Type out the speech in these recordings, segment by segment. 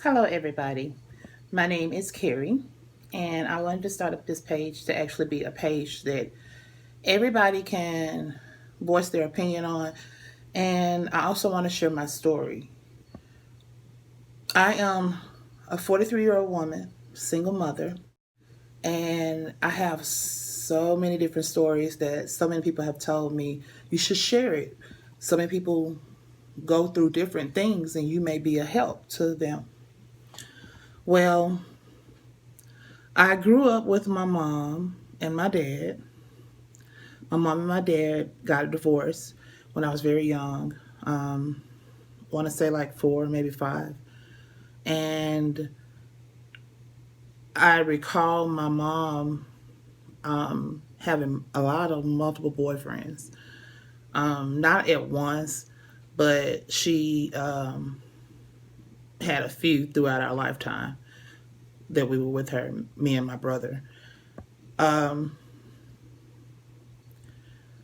Hello, everybody. My name is Carrie, and I wanted to start up this page to actually be a page that everybody can voice their opinion on. And I also want to share my story. I am a 43-year-old woman, single mother, and I have so many different stories that so many people have told me you should share it. So many people go through different things, and you may be a help to them. Well, I grew up with my mom and my dad. My mom and my dad got a divorce when I was very young. I want to say like 4, maybe 5. And I recall my mom having a lot of multiple boyfriends. Not at once, but she had a few throughout our lifetime that we were with her, me and my brother. Um,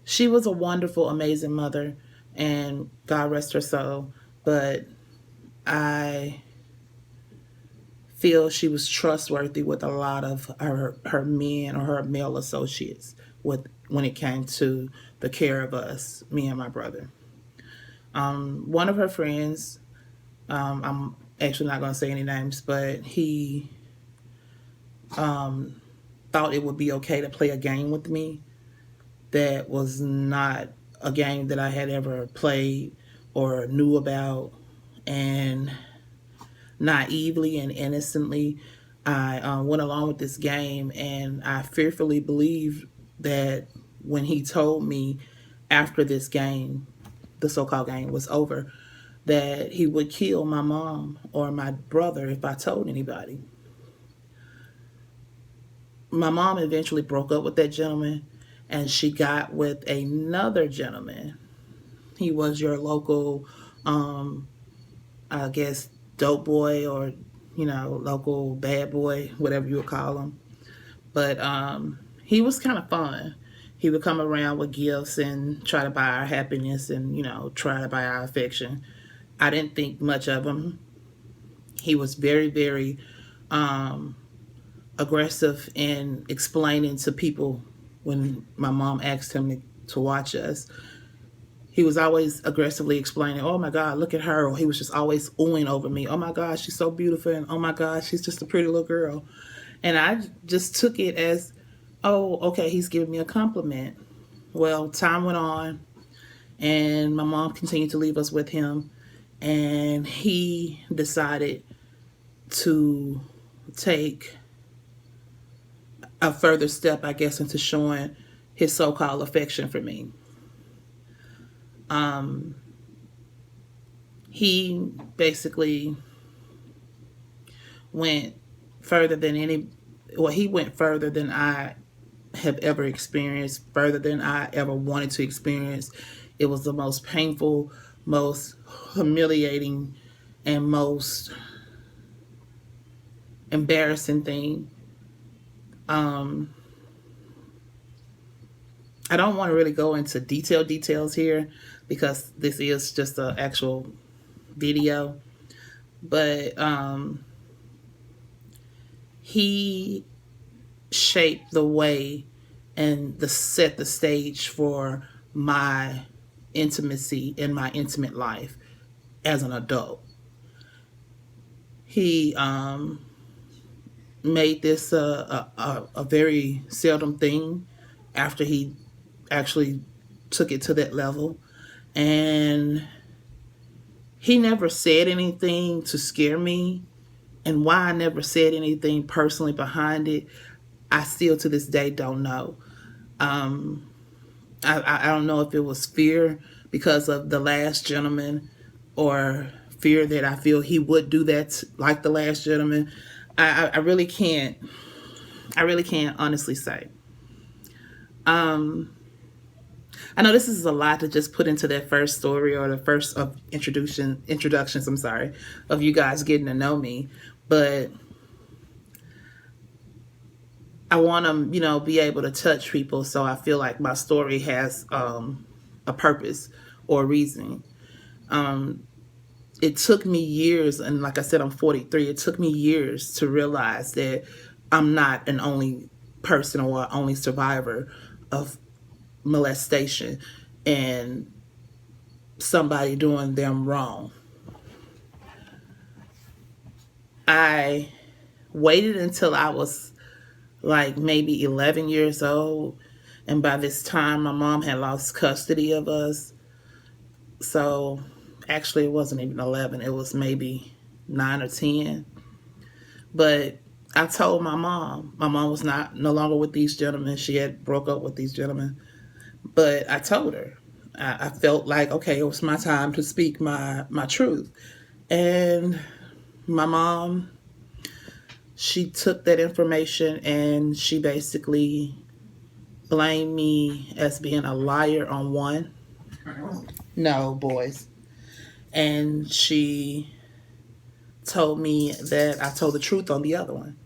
she was a wonderful, amazing mother, and God rest her soul. But I feel she was trustworthy with a lot of her men or her male associates with when it came to the care of us, me and my brother. One of her friends, I'm actually not going to say any names, but he thought it would be okay to play a game with me that was not a game that I had ever played or knew about. And naively and innocently, I went along with this game, and I fearfully believed that when he told me after this game, the so called game was over, that he would kill my mom or my brother if I told anybody. My mom eventually broke up with that gentleman, and she got with another gentleman. He was your local, I guess, dope boy, or local bad boy, whatever you would call him. But he was kind of fun. He would come around with gifts and try to buy our happiness, and try to buy our affection. I didn't think much of him. He was very, very aggressive in explaining to people when my mom asked him to watch us. He was always aggressively explaining, "Oh my God, look at her." Or he was just always oohing over me. "Oh my God, she's so beautiful." And "Oh my God, she's just a pretty little girl." And I just took it as, "Oh, okay, he's giving me a compliment." Well, time went on, and my mom continued to leave us with him. And he decided to take a further step, I guess, into showing his so called affection for me. He basically went further than any, well, he went further than I have ever experienced, further than I ever wanted to experience. It was the most painful, most humiliating, and most embarrassing thing. Um, I don't want to really go into details here because this is just an actual video, but he shaped the way and set the stage for my intimacy in my intimate life as an adult. He made this a very seldom thing after he actually took it to that level. And he never said anything to scare me. And why I never said anything personally behind it, I still to this day don't know. Um, I don't know if it was fear because of the last gentleman, or fear that I feel he would do that like the last gentleman. I really can't. I really can't honestly say. I know this is a lot to just put into that first story, or the first of introductions. I'm sorry, of you guys getting to know me, but I want to, be able to touch people. So I feel like my story has a purpose or reason. it took me years, and like I said, I'm 43. It took me years to realize that I'm not an only person or only survivor of molestation and somebody doing them wrong. I waited until I was like maybe 11 years old, and by this time my mom had lost custody of us. So actually it wasn't even 11, it was maybe 9 or 10. But I told my mom was not no longer with these gentlemen. She had broke up with these gentlemen. But I told her, I felt like, okay, it was my time to speak my truth. And my mom, she took that information and she basically blamed me as being a liar on one. No, boys. And she told me that I told the truth on the other one.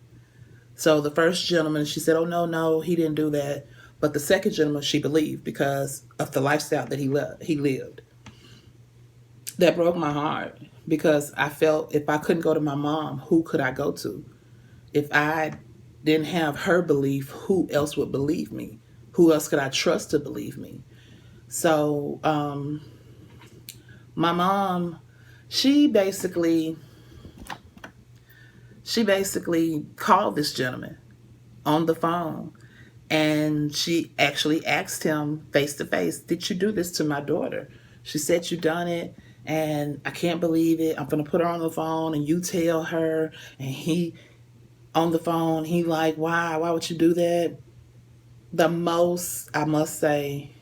So the first gentleman, she said, oh, no, no, he didn't do that. But the second gentleman, she believed because of the lifestyle that he lived. That broke my heart because I felt if I couldn't go to my mom, who could I go to? If I didn't have her belief, who else would believe me? Who else could I trust to believe me? So my mom, she basically called this gentleman on the phone, and she actually asked him face to face, did you do this to my daughter? She said, you done it, and I can't believe it. I'm going to put her on the phone and you tell her. And he, on the phone, he like, why would you do that? The most, I must say,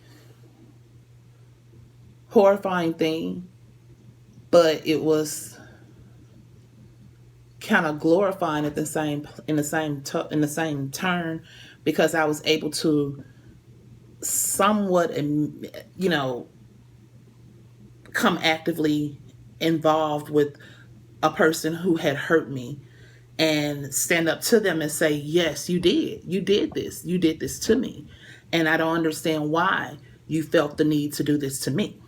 horrifying thing, but it was kind of glorifying at the same in the same turn, because I was able to somewhat, come actively involved with a person who had hurt me and stand up to them and say, yes, you did this to me, and I don't understand why you felt the need to do this to me.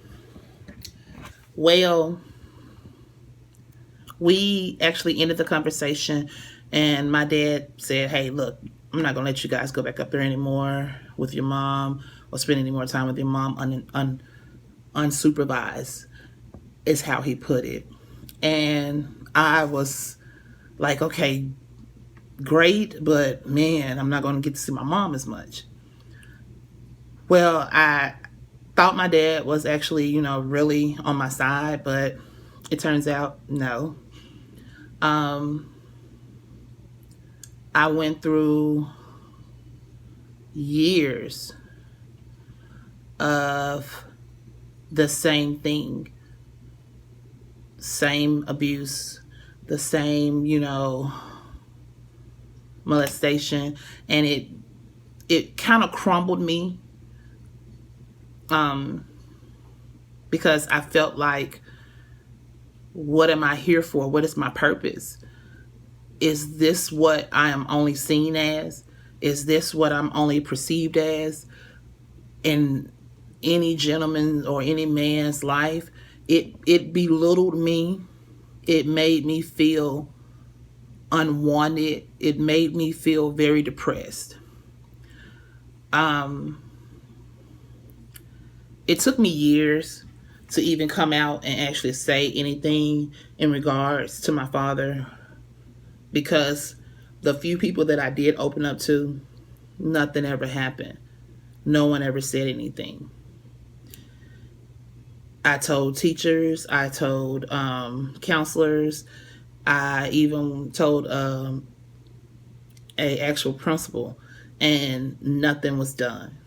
Well, we actually ended the conversation, and my dad said, hey, look, I'm not going to let you guys go back up there anymore with your mom or spend any more time with your mom unsupervised, is how he put it. And I was like, okay, great, but man, I'm not going to get to see my mom as much. Well, I thought my dad was actually, really on my side, but it turns out no. I went through years of the same thing, same abuse, the same, molestation, and it kind of crumbled me, because I felt like, what am I here for? What is my purpose? Is this what I am only seen as? Is this what I'm only perceived as in any gentleman or any man's life? It belittled me. It made me feel unwanted. It made me feel very depressed. It took me years to even come out and actually say anything in regards to my father, because the few people that I did open up to, nothing ever happened. No one ever said anything. I told teachers, I told counselors, I even told a actual principal, and nothing was done.